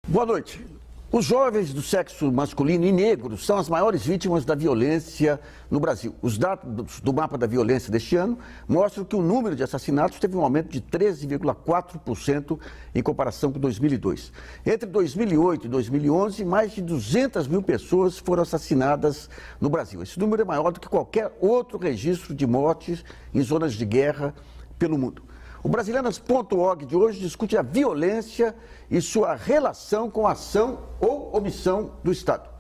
Boa noite. Os jovens do sexo masculino e negros são as maiores vítimas da violência no Brasil. Os dados do mapa da violência deste ano mostram que o número de assassinatos teve um aumento de 13,4% em comparação com 2002. Entre 2008 e 2011, mais de 200 mil pessoas foram assassinadas no Brasil. Esse número é maior do que qualquer outro registro de mortes em zonas de guerra pelo mundo. O Brasileiras.org de hoje discute a violência e sua relação com a ação ou omissão do Estado.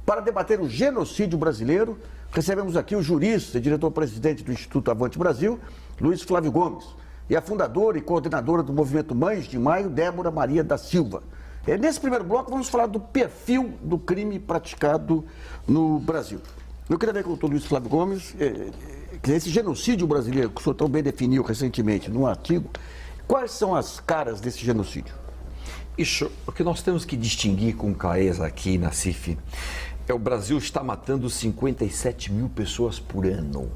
Para debater o genocídio brasileiro, recebemos aqui o jurista e diretor-presidente do Instituto Avante Brasil, Luiz Flávio Gomes, e a fundadora e coordenadora do Movimento Mães de Maio, Débora Maria da Silva. Nesse primeiro bloco, vamos falar do perfil do crime praticado no Brasil. Eu queria ver com o doutor Luiz Flávio Gomes, esse genocídio brasileiro, que o senhor tão bem definiu recentemente num artigo, quais são as caras desse genocídio? Isso, o que nós temos que distinguir com clareza aqui na CIF é o Brasil está matando 57 mil pessoas por ano.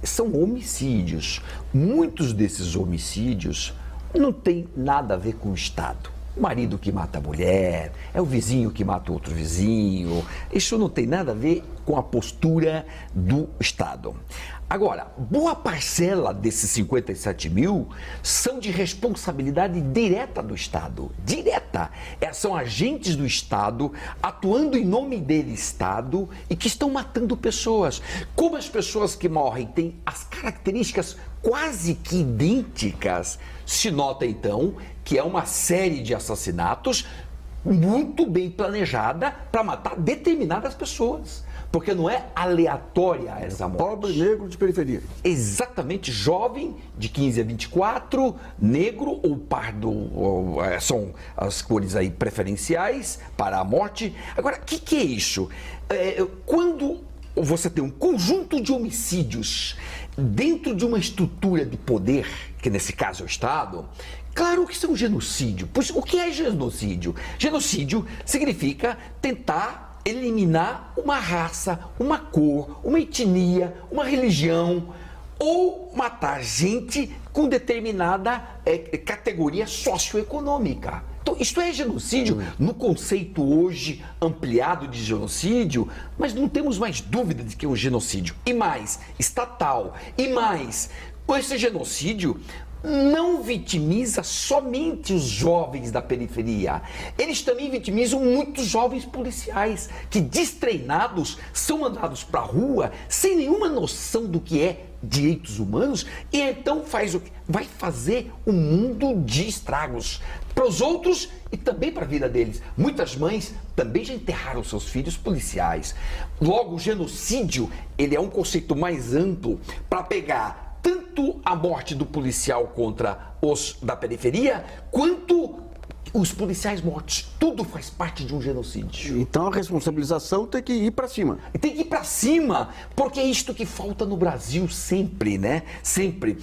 São homicídios. Muitos desses homicídios não têm nada a ver com o Estado. O marido que mata a mulher, é o vizinho que mata o outro vizinho. Isso não tem nada a ver com a postura do Estado. Agora, boa parcela desses 57 mil são de responsabilidade direta do Estado. Direta. São agentes do Estado atuando em nome dele, Estado, e que estão matando pessoas. Como as pessoas que morrem têm as características quase que idênticas, se nota então que é uma série de assassinatos muito bem planejada para matar determinadas pessoas. Porque não é aleatória essa morte. Pobre, negro de periferia. Exatamente, jovem, de 15 a 24, negro ou pardo, são as cores aí preferenciais para a morte. Agora, o que é isso? Quando você tem um conjunto de homicídios dentro de uma estrutura de poder, que nesse caso é o Estado, claro que isso é um genocídio. Pois o que é genocídio? Genocídio significa tentar eliminar uma raça, uma cor, uma etnia, uma religião, ou matar gente com determinada categoria socioeconômica. Então, isso é genocídio no conceito hoje ampliado de genocídio, mas não temos mais dúvida de que é um genocídio. E mais, estatal. E mais, esse genocídio não vitimiza somente os jovens da periferia. Eles também vitimizam muitos jovens policiais que, destreinados, são mandados para a rua sem nenhuma noção do que é direitos humanos e então faz o que? Vai fazer um mundo de estragos para os outros e também para a vida deles. Muitas mães também já enterraram seus filhos policiais. Logo, o genocídio, ele é um conceito mais amplo para pegar tanto a morte do policial contra os da periferia, quanto os policiais mortos. Tudo faz parte de um genocídio. Então a responsabilização tem que ir para cima. Tem que ir para cima, porque é isto que falta no Brasil sempre, né? Sempre.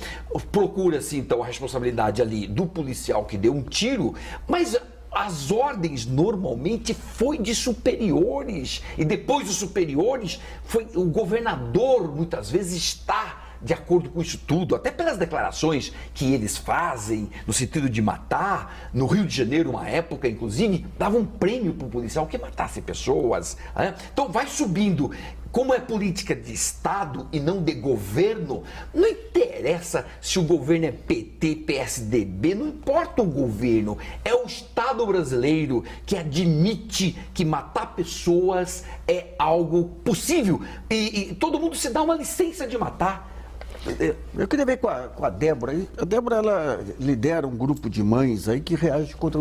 Procura-se, então, a responsabilidade ali do policial que deu um tiro, mas as ordens normalmente foi de superiores. E depois dos superiores, foi o governador, muitas vezes, está de acordo com isso tudo, até pelas declarações que eles fazem, no sentido de matar. No Rio de Janeiro, uma época, inclusive, dava um prêmio para o policial que matasse pessoas. Né? Então vai subindo. Como é política de Estado e não de governo, não interessa se o governo é PT, PSDB, não importa o governo, é o Estado brasileiro que admite que matar pessoas é algo possível e todo mundo se dá uma licença de matar. Eu queria ver com a Débora. A Débora, ela lidera um grupo de mães aí que reage contra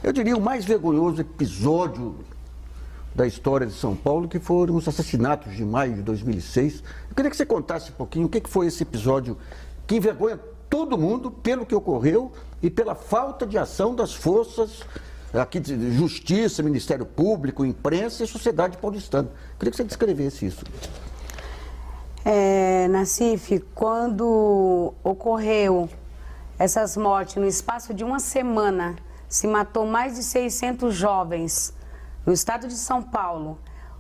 eu diria, o mais vergonhoso episódio da história de São Paulo, que foram os assassinatos de maio de 2006. Eu queria que você contasse um pouquinho o que foi esse episódio que envergonha todo mundo pelo que ocorreu e pela falta de ação das forças aqui de Justiça, Ministério Público, imprensa e sociedade paulistana. Eu queria que você descrevesse isso. Nassif, quando ocorreu essas mortes, no espaço de uma semana, se matou mais de 600 jovens no estado de São Paulo.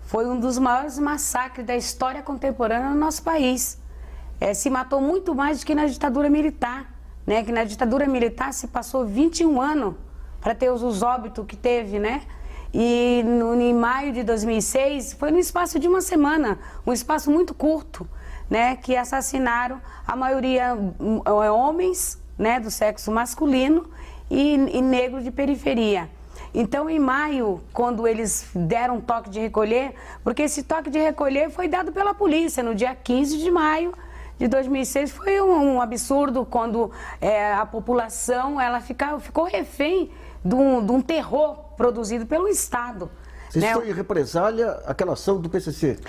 foi um dos maiores massacres da história contemporânea no nosso país. Se matou muito mais do que na ditadura militar, né? Que na ditadura militar se passou 21 anos para ter os óbitos que teve, né? E em maio de 2006, foi no espaço de uma semana, um espaço muito curto, né? Que assassinaram a maioria homens, né? Do sexo masculino e negros de periferia. Então, em maio, quando eles deram um toque de recolher, porque esse toque de recolher foi dado pela polícia no dia 15 de maio de 2006, foi um absurdo quando a população ficou refém de um terror produzido pelo Estado. Isso foi em represália àquela ação do PCC?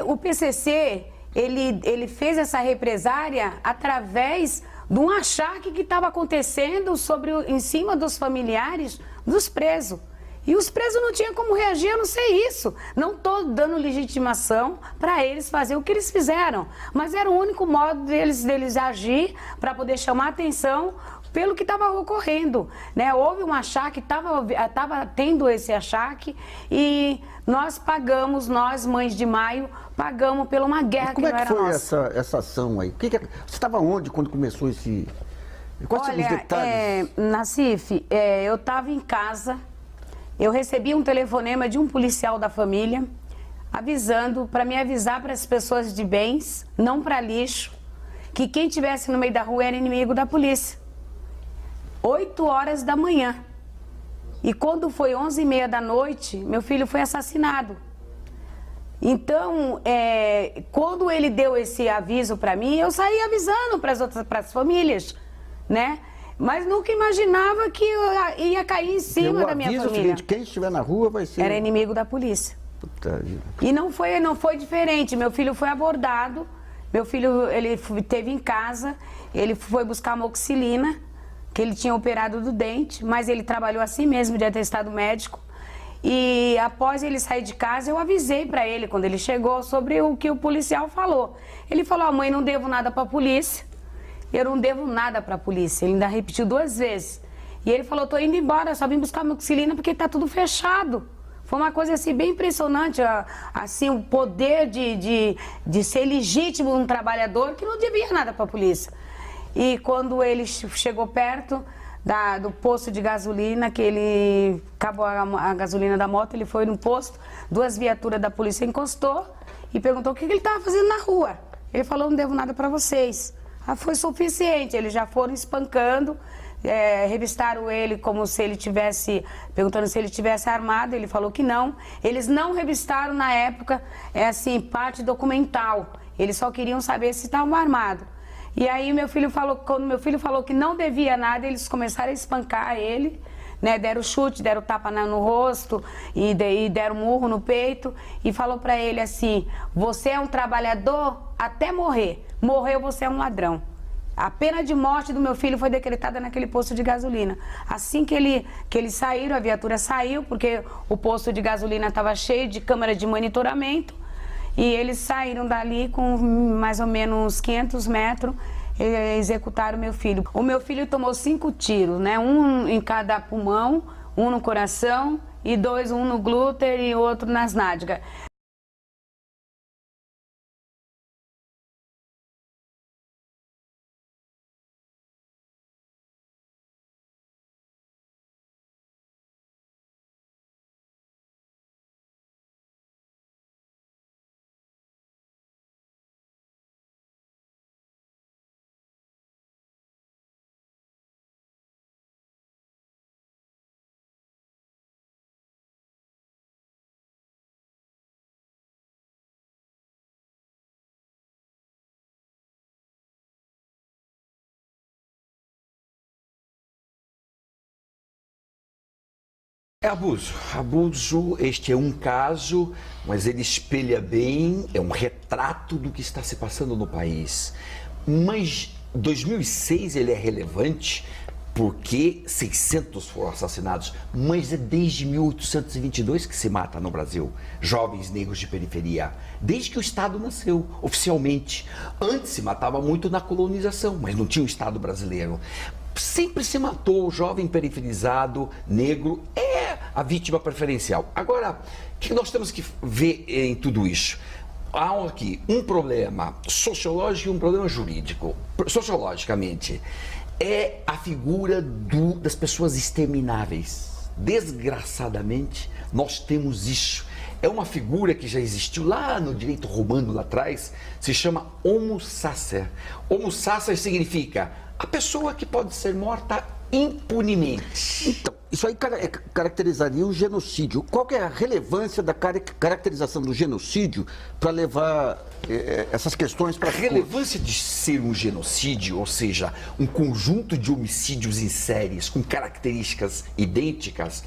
O PCC, ele fez essa represária através de um achaque que estava acontecendo em cima dos familiares dos presos. E os presos não tinham como reagir, eu não sei isso. Não estou dando legitimação para eles fazer o que eles fizeram. Mas era o único modo deles agir para poder chamar atenção pelo que estava ocorrendo, né? Houve um achaque, estava tendo esse achaque e nós, mães de Maio, pagamos por uma guerra que não era nossa. Como é que foi essa ação aí? Você estava onde quando começou esse... Quais são os detalhes? Nassif, eu estava em casa, eu recebi um telefonema de um policial da família, para me avisar para as pessoas de bens, não para lixo, que quem estivesse no meio da rua era inimigo da polícia. 8 horas da manhã. E quando foi 11h30 da noite, meu filho foi assassinado. Então, quando ele deu esse aviso para mim, eu saí avisando para as famílias, né? Mas nunca imaginava que ia cair em cima da minha família. O seguinte, quem estiver na rua vai ser... Era inimigo da polícia. Puta vida. E não foi diferente. Meu filho foi abordado, meu filho ele esteve em casa, ele foi buscar amoxicilina, que ele tinha operado do dente, mas ele trabalhou assim mesmo, de atestado médico. E após ele sair de casa, eu avisei para ele, quando ele chegou, sobre o que o policial falou. Ele falou, mãe, não devo nada para a polícia. Eu não devo nada para a polícia. Ele ainda repetiu 2 vezes. E ele falou, tô indo embora, só vim buscar amoxicilina porque tá tudo fechado. Foi uma coisa assim bem impressionante, assim, o poder de ser legítimo um trabalhador que não devia nada para a polícia. E quando ele chegou perto do posto de gasolina, que ele acabou a gasolina da moto, ele foi no posto, 2 viaturas da polícia encostou e perguntou o que ele estava fazendo na rua. Ele falou, não devo nada para vocês. Foi suficiente, eles já foram espancando, revistaram ele como se ele tivesse, perguntando se ele tivesse armado, ele falou que não. Eles não revistaram na época, parte documental, eles só queriam saber se estavam armados. E aí quando meu filho falou que não devia nada, eles começaram a espancar ele, né? Deram chute, deram tapa no rosto e deram murro no peito e falou para ele assim, você é um trabalhador até morrer, morreu você é um ladrão. A pena de morte do meu filho foi decretada naquele posto de gasolina. Assim que eles saíram, a viatura saiu, porque o posto de gasolina estava cheio de câmera de monitoramento. E eles saíram dali com mais ou menos 500 metros e executaram o meu filho. O meu filho tomou 5 tiros, né? Um em cada pulmão, um no coração e 2, um no glúteo e outro nas nádegas. É abuso. Abuso, este é um caso, mas ele espelha bem, é um retrato do que está se passando no país. Mas 2006 ele é relevante porque 600 foram assassinados, mas é desde 1822 que se mata no Brasil jovens negros de periferia, desde que o Estado nasceu, oficialmente. Antes se matava muito na colonização, mas não tinha o Estado brasileiro. Sempre se matou o jovem periferizado, negro, a vítima preferencial. Agora, o que nós temos que ver em tudo isso? Há aqui um problema sociológico e um problema jurídico. Sociologicamente, é a figura das pessoas extermináveis. Desgraçadamente, nós temos isso. É uma figura que já existiu lá no direito romano, lá atrás, se chama homo sacer. Homo sacer significa a pessoa que pode ser morta impunemente. Então, isso aí caracterizaria o genocídio. Qual que é a relevância da caracterização do genocídio para levar essas questões para a relevância de ser um genocídio, ou seja, um conjunto de homicídios em séries com características idênticas,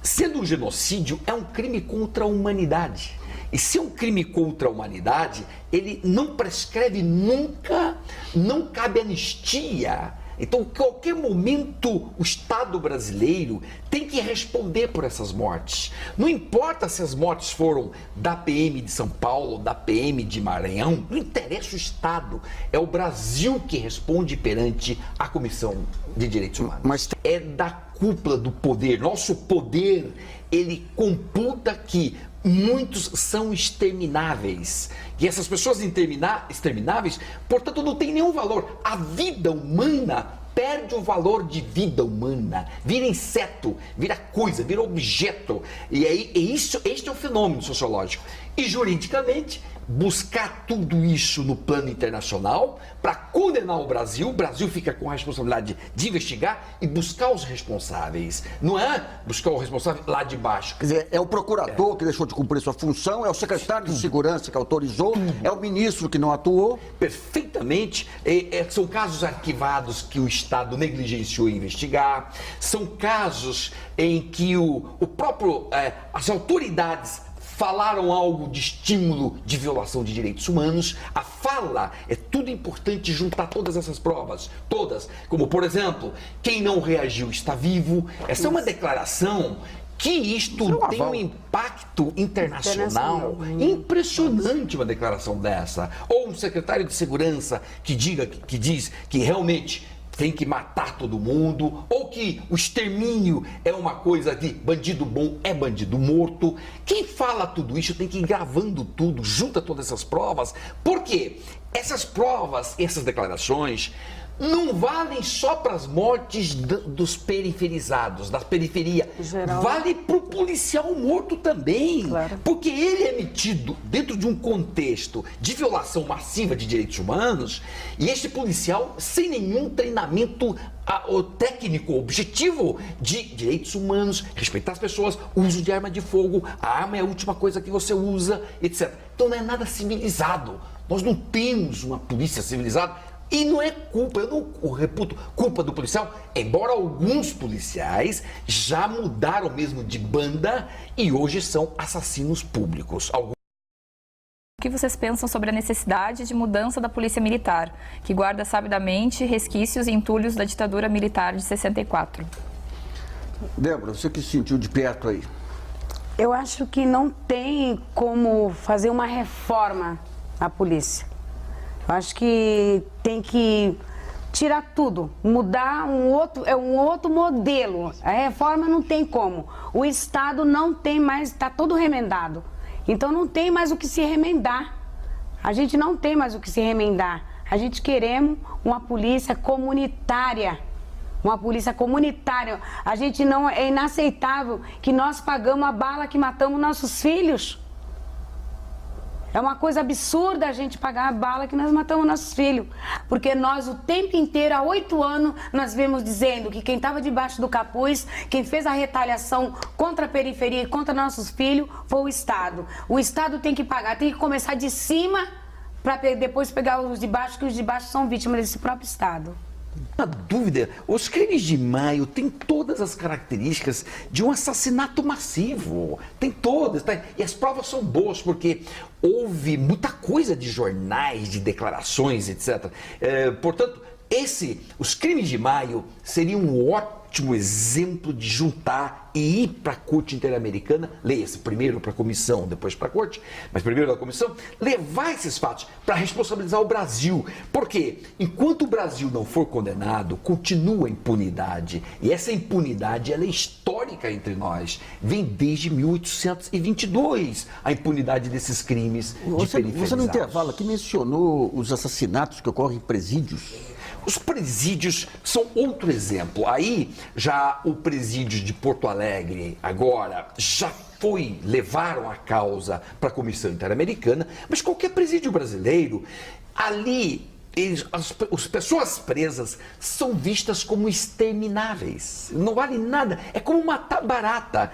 sendo um genocídio, é um crime contra a humanidade. E se é um crime contra a humanidade, ele não prescreve nunca, não cabe anistia. Então, em qualquer momento, o Estado brasileiro tem que responder por essas mortes. Não importa se as mortes foram da PM de São Paulo, da PM de Maranhão, não interessa o Estado. É o Brasil que responde perante a Comissão de Direitos Humanos. Mas é da cúpula do poder. Nosso poder, ele computa que muitos são extermináveis. E essas pessoas extermináveis, portanto, não têm nenhum valor. A vida humana perde o valor de vida humana. Vira inseto, vira coisa, vira objeto. E aí, este é o fenômeno sociológico. E juridicamente, buscar tudo isso no plano internacional para condenar o Brasil fica com a responsabilidade de investigar e buscar os responsáveis. Não é buscar o responsável lá de baixo. Quer dizer, é o procurador que deixou de cumprir sua função, é o secretário de segurança que autorizou, é o ministro que não atuou. Perfeitamente. São casos arquivados que o Estado negligenciou em investigar, são casos em que as autoridades falaram algo de estímulo de violação de direitos humanos. A fala é tudo importante, juntar todas essas provas, todas. Como, por exemplo, quem não reagiu está vivo. Essa é uma declaração que isto tem um impacto internacional impressionante, uma declaração dessa. Ou um secretário de segurança que diz que realmente tem que matar todo mundo, ou que o extermínio é uma coisa de bandido bom é bandido morto. Quem fala tudo isso tem que ir gravando tudo, junta todas essas provas, porque essas provas, essas declarações não valem só para as mortes dos periferizados, da periferia. Geral. Vale para o policial morto também. Claro. Porque ele é metido dentro de um contexto de violação massiva de direitos humanos e este policial sem nenhum treinamento técnico, objetivo de direitos humanos, respeitar as pessoas, uso de arma de fogo, a arma é a última coisa que você usa, etc. Então não é nada civilizado. Nós não temos uma polícia civilizada. E não é culpa, eu não reputo culpa do policial, embora alguns policiais já mudaram mesmo de banda e hoje são assassinos públicos. O que vocês pensam sobre a necessidade de mudança da Polícia Militar, que guarda sabidamente resquícios e entulhos da ditadura militar de 64? Débora, você que se sentiu de perto aí. Eu acho que não tem como fazer uma reforma na polícia. Eu acho que tem que tirar tudo, mudar um outro modelo. A reforma não tem como. O Estado não tem mais, está todo remendado. Então não tem mais o que se remendar. A gente não tem mais o que se remendar. A gente queremos uma polícia comunitária. Uma polícia comunitária. A gente não é inaceitável que nós pagamos a bala que matamos nossos filhos. É uma coisa absurda a gente pagar a bala que nós matamos nossos filhos. Porque nós, o tempo inteiro, há 8 anos, nós vemos dizendo que quem estava debaixo do capuz, quem fez a retaliação contra a periferia e contra nossos filhos, foi o Estado. O Estado tem que pagar, tem que começar de cima para depois pegar os de baixo, que os de baixo são vítimas desse próprio Estado. Na dúvida, os crimes de maio têm todas as características de um assassinato massivo. Tem todas, tá? E as provas são boas, porque houve muita coisa de jornais, de declarações, etc. Portanto, os crimes de maio seriam ótimo exemplo de juntar e ir para a Corte Interamericana, leia-se primeiro para a comissão, depois para a Corte, mas primeiro da comissão, levar esses fatos para responsabilizar o Brasil. Porque enquanto o Brasil não for condenado, continua a impunidade. E essa impunidade ela é histórica entre nós. Vem desde 1822 a impunidade desses crimes de periferizados. Você no intervalo aqui mencionou os assassinatos que ocorrem em presídios. Os presídios são outro exemplo. Aí, já o presídio de Porto Alegre, agora, levaram a causa para a Comissão Interamericana, mas qualquer presídio brasileiro, ali, as pessoas presas são vistas como extermináveis. Não vale nada. É como matar barata.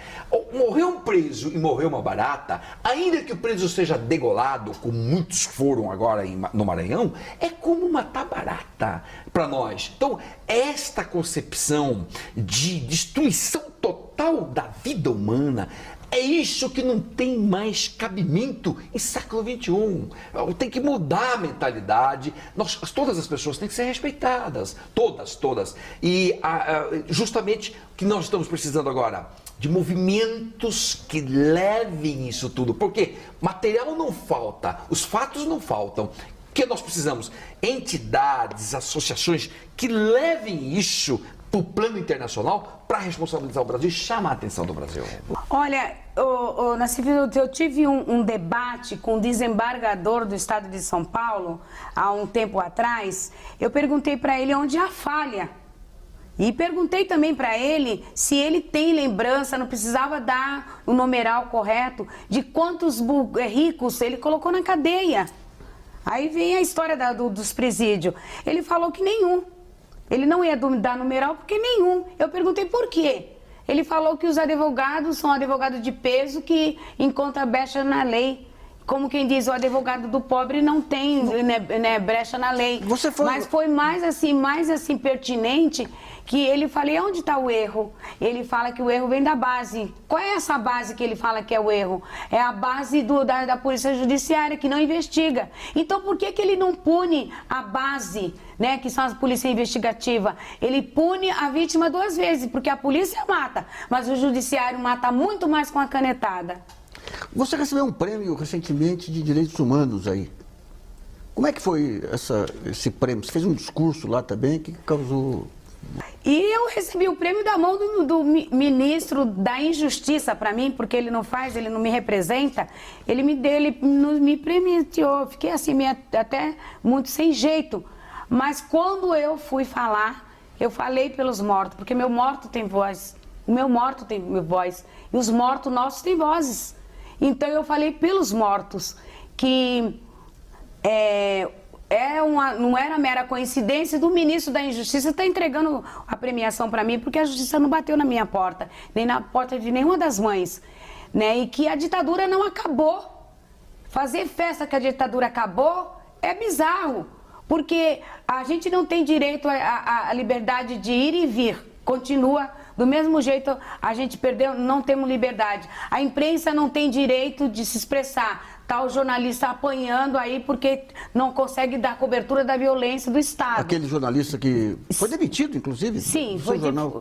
Morreu um preso e morreu uma barata, ainda que o preso seja degolado, como muitos foram agora no Maranhão, é como matar barata para nós. Então, esta concepção de destruição total da vida humana é isso que não tem mais cabimento em século XXI. Tem que mudar a mentalidade. Todas as pessoas têm que ser respeitadas. Todas. E justamente o que nós estamos precisando agora? De movimentos que levem isso tudo. Porque material não falta, os fatos não faltam. O que nós precisamos? Entidades, associações que levem isso para o plano internacional para responsabilizar o Brasil e chamar a atenção do Brasil. Olha, Nassif, eu tive um debate com o desembargador do estado de São Paulo há um tempo atrás. Eu perguntei para ele onde há falha. E perguntei também para ele se ele tem lembrança, não precisava dar o numeral correto, de quantos ricos ele colocou na cadeia. Aí vem a história dos presídios. Ele falou que nenhum. Ele não ia dar numeral porque nenhum. Eu perguntei por quê. Ele falou que os advogados são advogados de peso que encontra brecha na lei. Como quem diz, o advogado do pobre não tem brecha na lei. Mas foi mais assim pertinente que ele falei, onde está o erro? Ele fala que o erro vem da base. Qual é essa base que ele fala que é o erro? É a base da Polícia Judiciária, que não investiga. Então por que ele não pune a base, né, que são as polícias investigativas? Ele pune a vítima 2 vezes, porque a polícia mata, mas o judiciário mata muito mais com a canetada. Você recebeu um prêmio recentemente de direitos humanos aí. Como é que foi esse prêmio? Você fez um discurso lá também que causou... E eu recebi o prêmio da mão do ministro da Injustiça para mim, porque ele não faz, ele não me representa. Ele me premiou. Fiquei assim, até muito sem jeito. Mas quando eu fui falar, eu falei pelos mortos, porque meu morto tem voz. O meu morto tem voz. E os mortos nossos têm vozes. Então eu falei pelos mortos, que não era mera coincidência do ministro da Injustiça estar entregando a premiação para mim, porque a justiça não bateu na minha porta, nem na porta de nenhuma das mães, né? E que a ditadura não acabou. Fazer festa que a ditadura acabou é bizarro, porque a gente não tem direito à liberdade de ir e vir, continua. Do mesmo jeito, a gente perdeu, não temos liberdade. A imprensa não tem direito de se expressar. Está o jornalista apanhando aí porque não consegue dar cobertura da violência do Estado. Aquele jornalista que foi demitido, inclusive? Sim,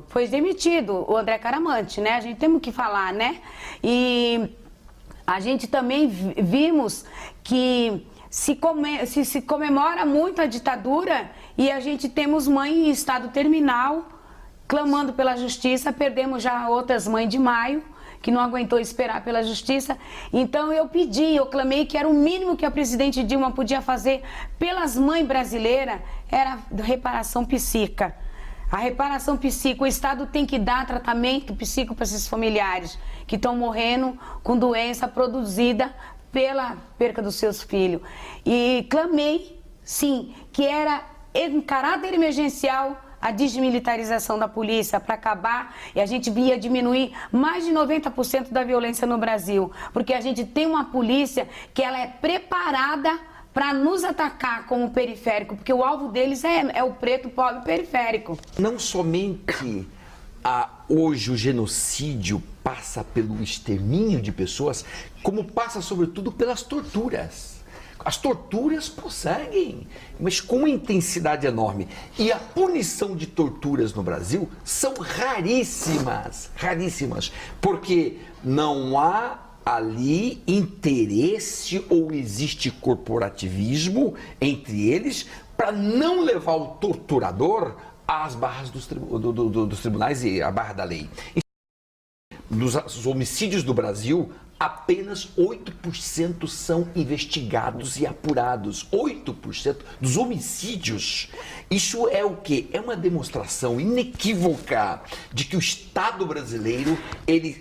foi demitido, o André Caramante, né? A gente tem que falar, né? E a gente também vimos que se comemora muito a ditadura e a gente temos mãe em estado terminal clamando pela justiça. Perdemos já outras mães de maio, que não aguentou esperar pela justiça. Então eu clamei que era o mínimo que a presidente Dilma podia fazer pelas mães brasileiras, era reparação psíquica. A reparação psíquica, o Estado tem que dar tratamento psíquico para esses familiares que estão morrendo com doença produzida pela perca dos seus filhos. E clamei, sim, que era em caráter emergencial a desmilitarização da polícia para acabar, e a gente ia diminuir mais de 90% da violência no Brasil, porque a gente tem uma polícia que ela é preparada para nos atacar como periférico, porque o alvo deles é o preto pobre periférico. Não somente hoje o genocídio passa pelo extermínio de pessoas, como passa sobretudo pelas torturas. As torturas prosseguem, mas com uma intensidade enorme. E a punição de torturas no Brasil são raríssimas, raríssimas, porque não há ali interesse ou existe corporativismo entre eles para não levar o torturador às barras dos tribunais e à barra da lei. Dos homicídios do Brasil, apenas 8% são investigados e apurados. 8% dos homicídios. Isso é o quê? É uma demonstração inequívoca de que o Estado brasileiro, ele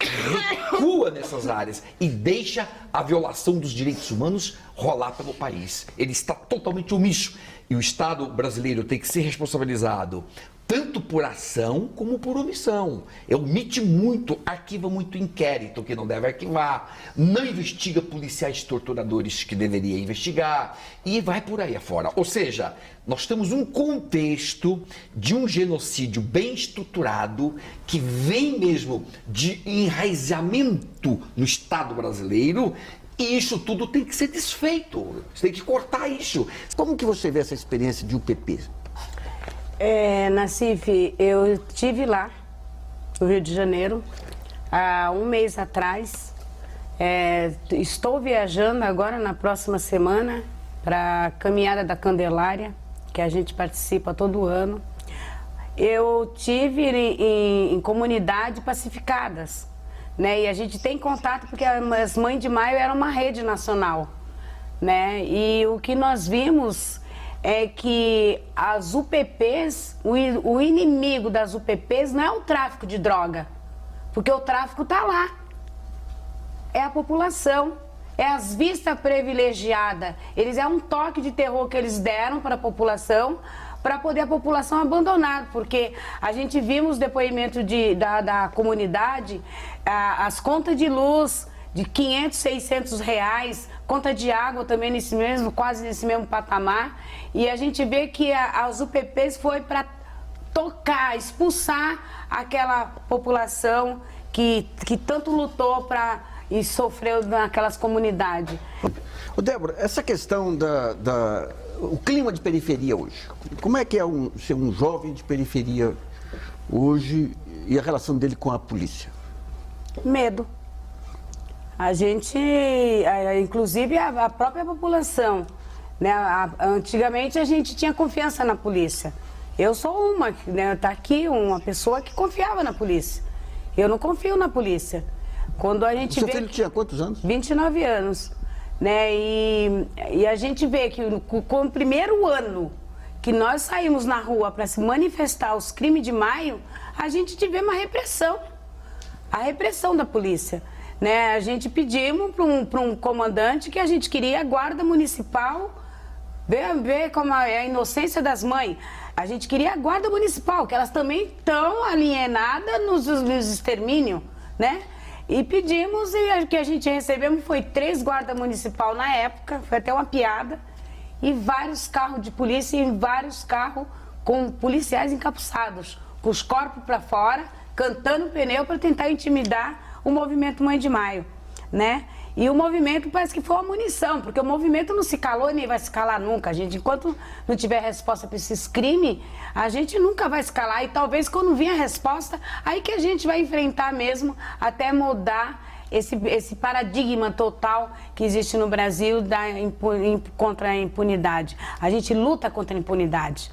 recua nessas áreas e deixa a violação dos direitos humanos rolar pelo país. Ele está totalmente omisso. E o Estado brasileiro tem que ser responsabilizado tanto por ação como por omissão. Omite muito, arquiva muito inquérito que não deve arquivar, não investiga policiais torturadores que deveria investigar e vai por aí afora. Ou seja, nós temos um contexto de um genocídio bem estruturado que vem mesmo de enraizamento no Estado brasileiro. E isso tudo tem que ser desfeito, você tem que cortar isso. Como que você vê essa experiência de UPP? Nassif, eu estive lá, no Rio de Janeiro, há um mês atrás. Estou viajando agora na próxima semana para a Caminhada da Candelária, que a gente participa todo ano. Eu tive em comunidades pacificadas, né? E a gente tem contato porque as Mães de Maio era uma rede nacional, né? E o que nós vimos é que as UPPs, o inimigo das UPPs não é o tráfico de droga, porque o tráfico está lá. É a população, é as vistas privilegiadas. É um toque de terror que eles deram para a população, para poder a população abandonar, porque a gente vimos depoimento da comunidade, as contas de luz de 500, 600 reais, conta de água também quase nesse mesmo patamar, e a gente vê que as UPPs foi para tocar, expulsar aquela população que tanto lutou e sofreu naquelas comunidades. Débora, essa questão o clima de periferia hoje, como é que é ser um jovem de periferia hoje e a relação dele com a polícia? Medo. A gente, inclusive a própria população, né? Antigamente a gente tinha confiança na polícia. Eu sou né? Tá aqui uma pessoa que confiava na polícia. Eu não confio na polícia. Quando a gente Seu filho tinha quantos anos? 29 anos. Né? E a gente vê que com o primeiro ano que nós saímos na rua para se manifestar os crimes de maio, a gente vê uma repressão. A repressão da polícia. Né? A gente pedimos para um comandante que a gente queria a guarda municipal, ver como é a inocência das mães. A gente queria a guarda municipal, que elas também estão alienadas nos extermínios, né? E pedimos, e o que a gente recebemos foi 3 guardas municipal na época, foi até uma piada, e vários carros de polícia e vários carros com policiais encapuçados, com os corpos para fora, cantando pneu para tentar intimidar o movimento Mãe de Maio, né? E o movimento parece que foi uma munição, porque o movimento não se calou e nem vai se calar nunca. A gente, enquanto não tiver resposta para esses crimes, a gente nunca vai se calar. E talvez quando vir a resposta, aí que a gente vai enfrentar mesmo, até mudar esse paradigma total que existe no Brasil contra a impunidade. A gente luta contra a impunidade.